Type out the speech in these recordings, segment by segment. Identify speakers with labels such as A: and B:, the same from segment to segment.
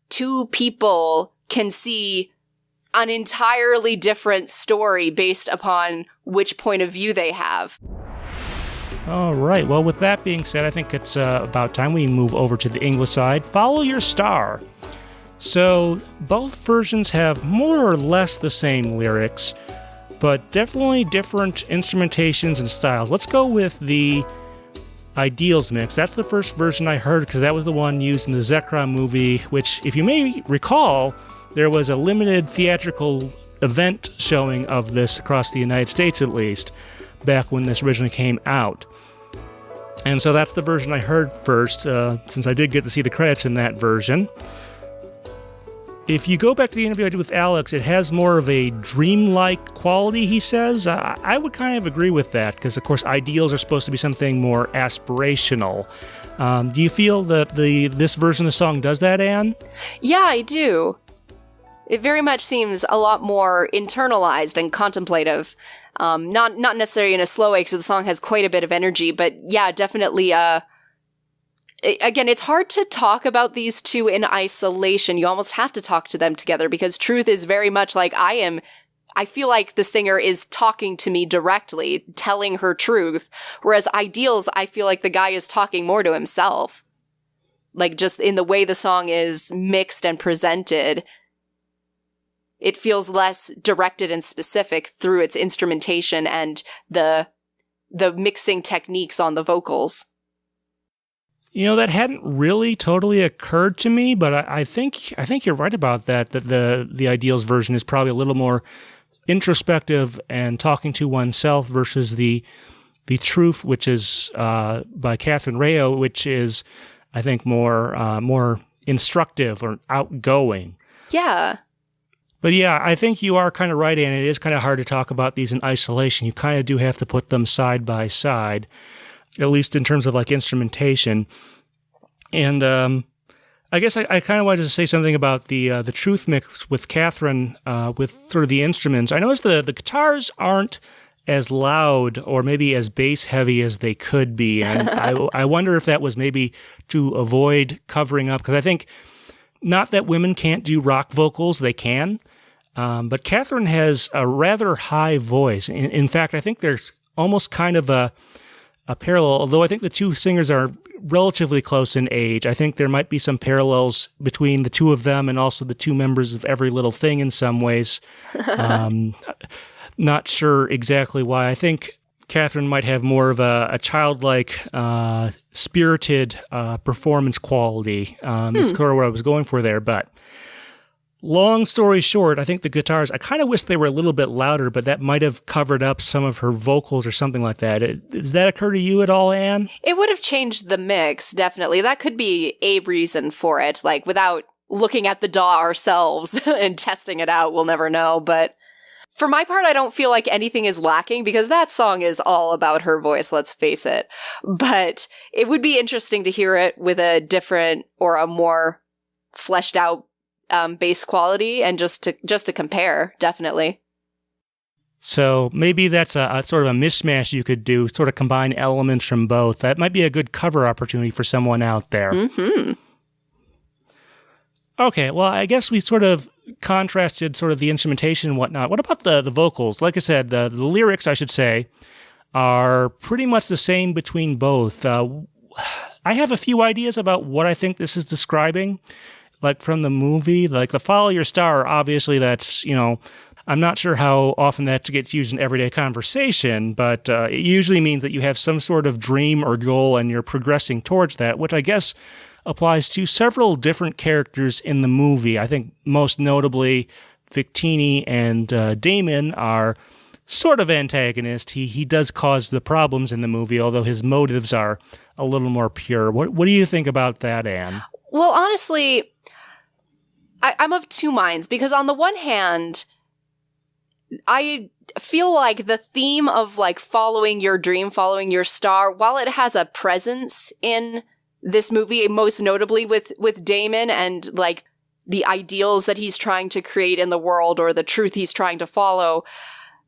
A: two people can see an entirely different story based upon which point of view they have.
B: All right. Well, with that being said, I think it's about time we move over to the English side. Follow Your Star. So both versions have more or less the same lyrics, but definitely different instrumentations and styles. Let's go with the Ideals mix. That's the first version I heard because that was the one used in the Zekrom movie, which, if you may recall, there was a limited theatrical event showing of this across the United States, at least, back when this originally came out. And so that's the version I heard first, since I did get to see the credits in that version. If you go back to the interview I did with Alex, it has more of a dreamlike quality, he says. I would kind of agree with that, because, of course, ideals are supposed to be something more aspirational. Do you feel that this version of the song does that, Anne?
A: Yeah, I do. It very much seems a lot more internalized and contemplative. Not necessarily in a slow way, because the song has quite a bit of energy, but yeah, definitely, again, it's hard to talk about these two in isolation. You almost have to talk to them together, because Truth is very much like I feel like the singer is talking to me directly, telling her truth, whereas Ideals, I feel like the guy is talking more to himself. Like, just in the way the song is mixed and presented, it feels less directed and specific through its instrumentation and the mixing techniques on the vocals.
B: You know, that hadn't really totally occurred to me, but I think you're right about that the Ideals version is probably a little more introspective and talking to oneself versus the Truth, which is by Kathryn Raio, which is, I think, more instructive or outgoing.
A: Yeah.
B: But yeah, I think you are kind of right, and it is kind of hard to talk about these in isolation. You kind of do have to put them side by side, at least in terms of like instrumentation. And I guess I kind of wanted to say something about the Truth mix with Kathryn, with sort of the instruments. I noticed the guitars aren't as loud or maybe as bass heavy as they could be, and I wonder if that was maybe to avoid covering up, because I think, not that women can't do rock vocals, they can, but Kathryn has a rather high voice. In fact, I think there's almost kind of a parallel, although I think the two singers are relatively close in age. I think there might be some parallels between the two of them and also the two members of Every Little Thing in some ways. Not sure exactly why. I think Kathryn might have more of a childlike, spirited performance quality. That's sort of what I was going for there. But long story short, I think the guitars, I kind of wish they were a little bit louder, but that might have covered up some of her vocals or something like that. Does that occur to you at all, Anne?
A: It would have changed the mix, definitely. That could be a reason for it. Like, without looking at the DAW ourselves and testing it out, we'll never know. But for my part, I don't feel like anything is lacking, because that song is all about her voice, let's face it. But it would be interesting to hear it with a different or a more fleshed out bass quality, and just to compare, definitely.
B: So maybe that's a sort of a mishmash you could do, sort of combine elements from both. That might be a good cover opportunity for someone out there. Mm-hmm. Okay, well, I guess we sort of contrasted sort of the instrumentation and whatnot. What about the vocals? Like I said, the lyrics, I should say, are pretty much the same between both. I have a few ideas about what I think this is describing, like from the movie. Like the Follow Your Star, obviously that's, I'm not sure how often that gets used in everyday conversation, but it usually means that you have some sort of dream or goal and you're progressing towards that, which I guess applies to several different characters in the movie. I think most notably Victini and Damon are sort of antagonist. He does cause the problems in the movie, although his motives are a little more pure. What do you think about that, Anne?
A: Well, honestly, I'm of two minds, because on the one hand, I feel like the theme of like following your dream, following your star, while it has a presence in this movie, most notably with Damon and like the ideals that he's trying to create in the world, or the truth he's trying to follow,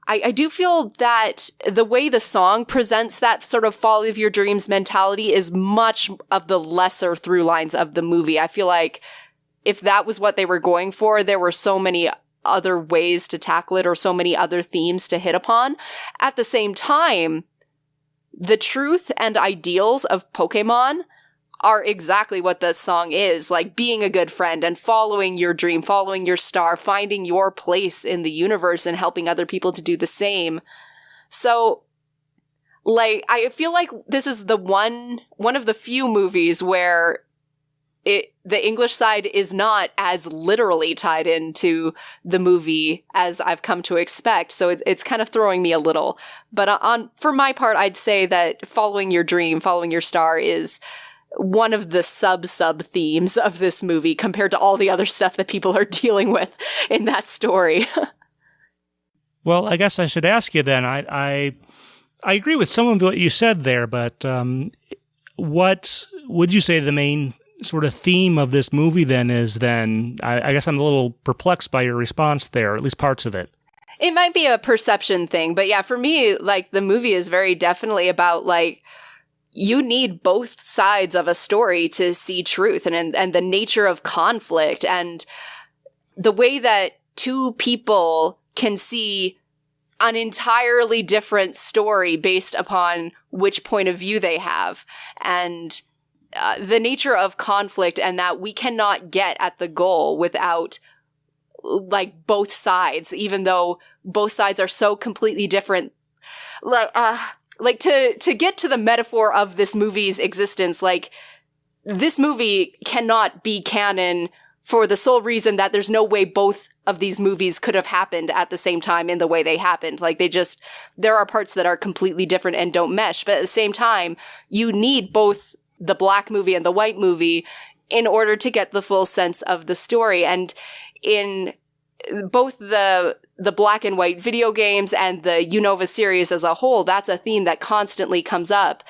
A: I do feel that the way the song presents that sort of follow of your dreams mentality is much of the lesser through lines of the movie. I feel like if that was what they were going for, there were so many other ways to tackle it or so many other themes to hit upon. At the same time, the truth and ideals of Pokemon are exactly what this song is, like being a good friend and following your dream, following your star, finding your place in the universe and helping other people to do the same. So, like, I feel like this is the one of the few movies where the English side is not as literally tied into the movie as I've come to expect. So it's kind of throwing me a little. But for my part, I'd say that following your dream, following your star is one of the sub themes of this movie compared to all the other stuff that people are dealing with in that story.
B: Well, I guess I should ask you then. I agree with some of what you said there, but what would you say the main sort of theme of this movie then is then? I guess I'm a little perplexed by your response there, at least parts of it.
A: It might be a perception thing, but yeah, for me, like, the movie is very definitely about, like, you need both sides of a story to see truth and the nature of conflict and the way that two people can see an entirely different story based upon which point of view they have. And the nature of conflict and that we cannot get at the goal without, like, both sides, even though both sides are so completely different. Like, to get to the metaphor of this movie's existence, like, this movie cannot be canon for the sole reason that there's no way both of these movies could have happened at the same time in the way they happened. Like, there are parts that are completely different and don't mesh, but at the same time, you need both the black movie and the white movie in order to get the full sense of the story. And in both the black and white video games and the Unova series as a whole, that's a theme that constantly comes up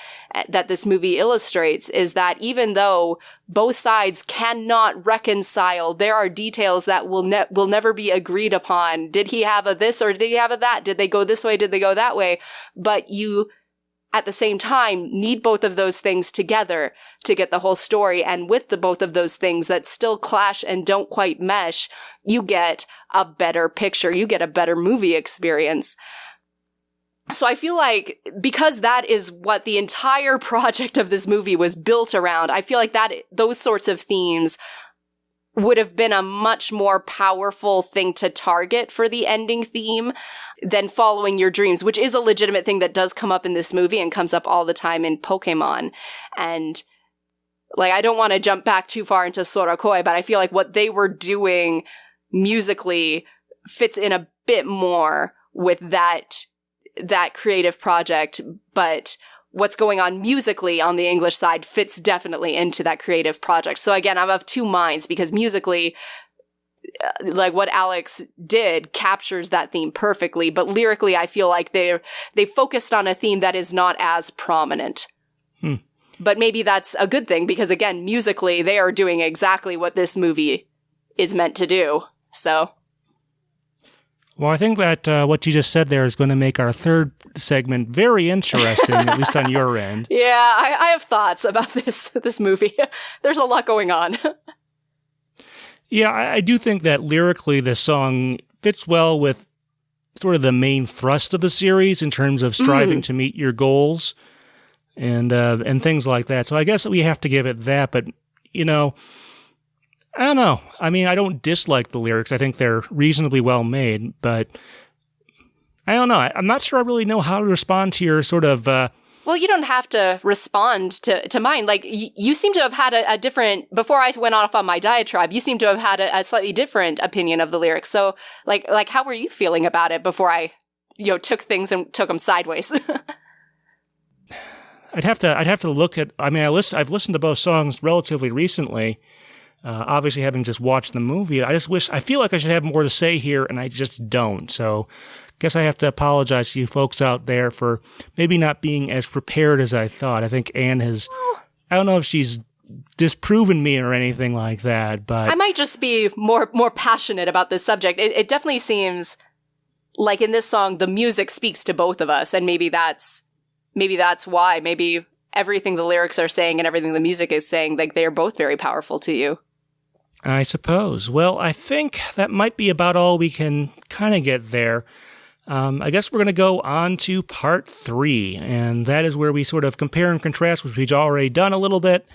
A: that this movie illustrates, is that even though both sides cannot reconcile, there are details that will never be agreed upon. Did he have a this or did he have a that? Did they go this way? Did they go that way? But you, at the same time, need both of those things together to get the whole story. And with the both of those things that still clash and don't quite mesh, you get a better picture. You get a better movie experience. So I feel like because that is what the entire project of this movie was built around, I feel like that those sorts of themes would have been a much more powerful thing to target for the ending theme than following your dreams, which is a legitimate thing that does come up in this movie and comes up all the time in Pokemon. And, like, I don't want to jump back too far into Sorakoi, but I feel like what they were doing musically fits in a bit more with that creative project, but what's going on musically on the English side fits definitely into that creative project. So again, I'm of two minds because musically, like what Alex did captures that theme perfectly, but lyrically, I feel like they focused on a theme that is not as prominent. But maybe that's a good thing because again, musically, they are doing exactly what this movie is meant to do. So.
B: Well, I think that what you just said there is going to make our third segment very interesting, at least on your end.
A: Yeah, I have thoughts about this movie. There's a lot going on.
B: Yeah, I do think that lyrically this song fits well with sort of the main thrust of the series in terms of striving to meet your goals and things like that. So I guess we have to give it that, but, you know, I don't know. I mean, I don't dislike the lyrics. I think they're reasonably well made, but I don't know. I'm not sure I really know how to respond to your sort of...
A: Well, you don't have to respond to mine. Like, you seem to have had a different... Before I went off on my diatribe, you seem to have had a slightly different opinion of the lyrics. So, like, how were you feeling about it before I, took things and took them sideways?
B: I'd have to look at... I mean, I've listened to both songs relatively recently. Obviously, having just watched the movie, I feel like I should have more to say here, and I just don't. So, guess I have to apologize to you folks out there for maybe not being as prepared as I thought. I think Anne has, I don't know if she's disproven me or anything like that, but... I
A: might just be more passionate about this subject. It definitely seems like in this song, the music speaks to both of us, and maybe that's why. Maybe everything the lyrics are saying and everything the music is saying, like, they are both very powerful to you.
B: I suppose. Well, I think that might be about all we can kind of get there. I guess we're going to go on to part 3, and that is where we sort of compare and contrast, which we've already done a little bit,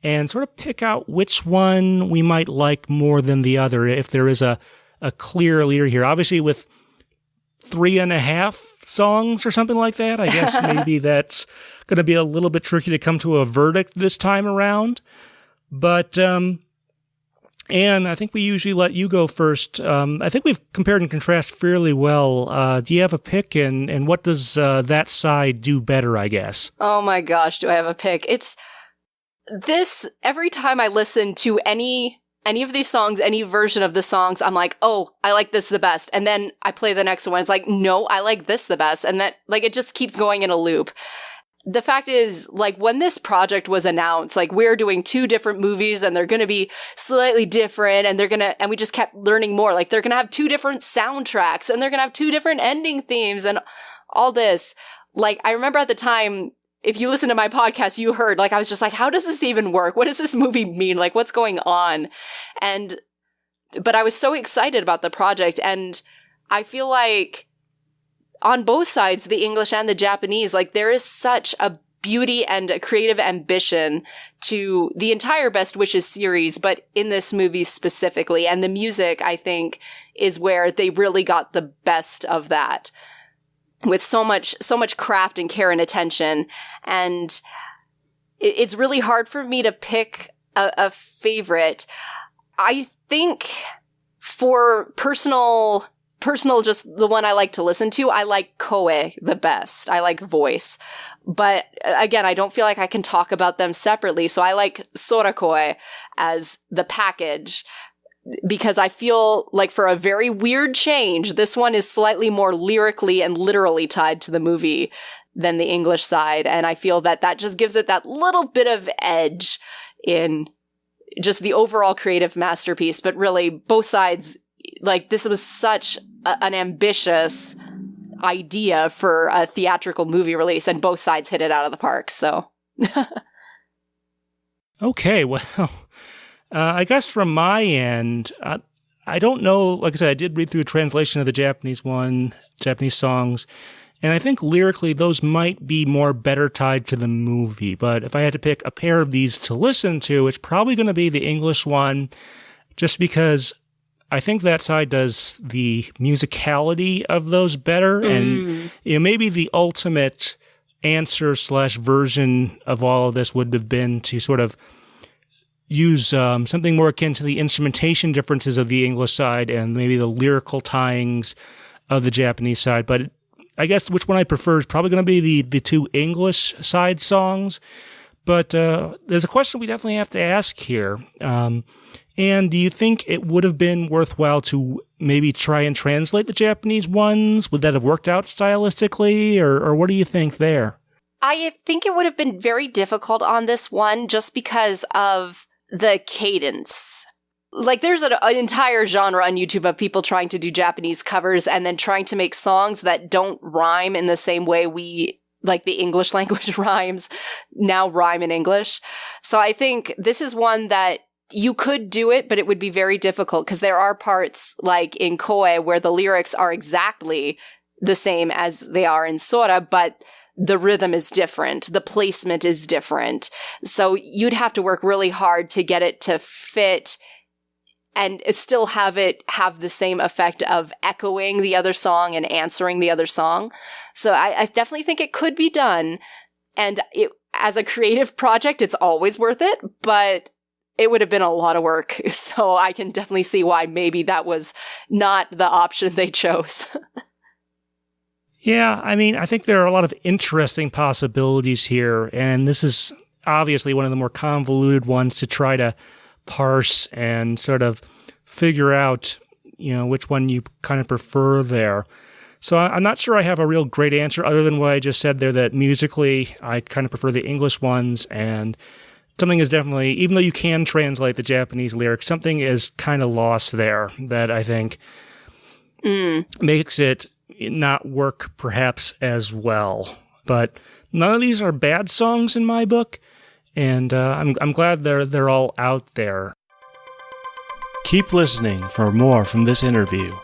B: and sort of pick out which one we might like more than the other, if there is a clear leader here. Obviously, with 3.5 songs or something like that, I guess maybe that's going to be a little bit tricky to come to a verdict this time around. But Anne, I think we usually let you go first. I think we've compared and contrasted fairly well. Do you have a pick, and what does that side do better, I guess?
A: Oh my gosh, do I have a pick? It's this, every time I listen to any of these songs, any version of the songs, I'm like, oh, I like this the best. And then I play the next one. It's like, no, I like this the best. And that, like, it just keeps going in a loop. The fact is, like, when this project was announced, like, we're doing 2 different movies and they're going to be slightly different, and and we just kept learning more. Like, they're going to have 2 different soundtracks and they're going to have 2 different ending themes and all this. Like, I remember at the time, if you listen to my podcast, you heard, like, I was just like, how does this even work? What does this movie mean? Like, what's going on? But I was so excited about the project, and I feel like on both sides, the English and the Japanese, like, there is such a beauty and a creative ambition to the entire Best Wishes series, but in this movie specifically. And the music, I think, is where they really got the best of that, with so much craft and care and attention. And it's really hard for me to pick a favorite. I think for personal, just the one I like to listen to, I like Koe the best. I like voice. But again, I don't feel like I can talk about them separately. So I like Sorakoe as the package, because I feel like, for a very weird change, this one is slightly more lyrically and literally tied to the movie than the English side. And I feel that just gives it that little bit of edge in just the overall creative masterpiece. But really, both sides, like, this was such an ambitious idea for a theatrical movie release, and both sides hit it out of the park. So,
B: okay, well, I guess from my end, I don't know. Like I said, I did read through a translation of the Japanese songs, and I think lyrically those might be better tied to the movie. But if I had to pick a pair of these to listen to, it's probably going to be the English one, just because I think that side does the musicality of those better. And maybe the ultimate answer / version of all of this would have been to sort of use something more akin to the instrumentation differences of the English side and maybe the lyrical tyings of the Japanese side. But I guess which one I prefer is probably going to be the 2 English side songs. But there's a question we definitely have to ask here. And do you think it would have been worthwhile to maybe try and translate the Japanese ones? Would that have worked out stylistically, or what do you think there?
A: I think it would have been very difficult on this one, just because of the cadence. Like, there's an entire genre on YouTube of people trying to do Japanese covers and then trying to make songs that don't rhyme in the same way like the English language rhyme in English. So I think this is one that you could do it, but it would be very difficult, because there are parts, like in Koe, where the lyrics are exactly the same as they are in Sora, but the rhythm is different. The placement is different. So you'd have to work really hard to get it to fit and still have it have the same effect of echoing the other song and answering the other song. So I definitely think it could be done. And as a creative project, it's always worth it, but it would have been a lot of work. So I can definitely see why maybe that was not the option they chose.
B: Yeah, I mean, I think there are a lot of interesting possibilities here, and this is obviously one of the more convoluted ones to try to parse and sort of figure out, which one you kind of prefer there. So I'm not sure I have a real great answer other than what I just said there, that musically I kind of prefer the English ones, and something is definitely, even though you can translate the Japanese lyrics, something is kind of lost there that I think makes it not work perhaps as well. But none of these are bad songs in my book, and I'm glad they're all out there. Keep listening for more from this interview.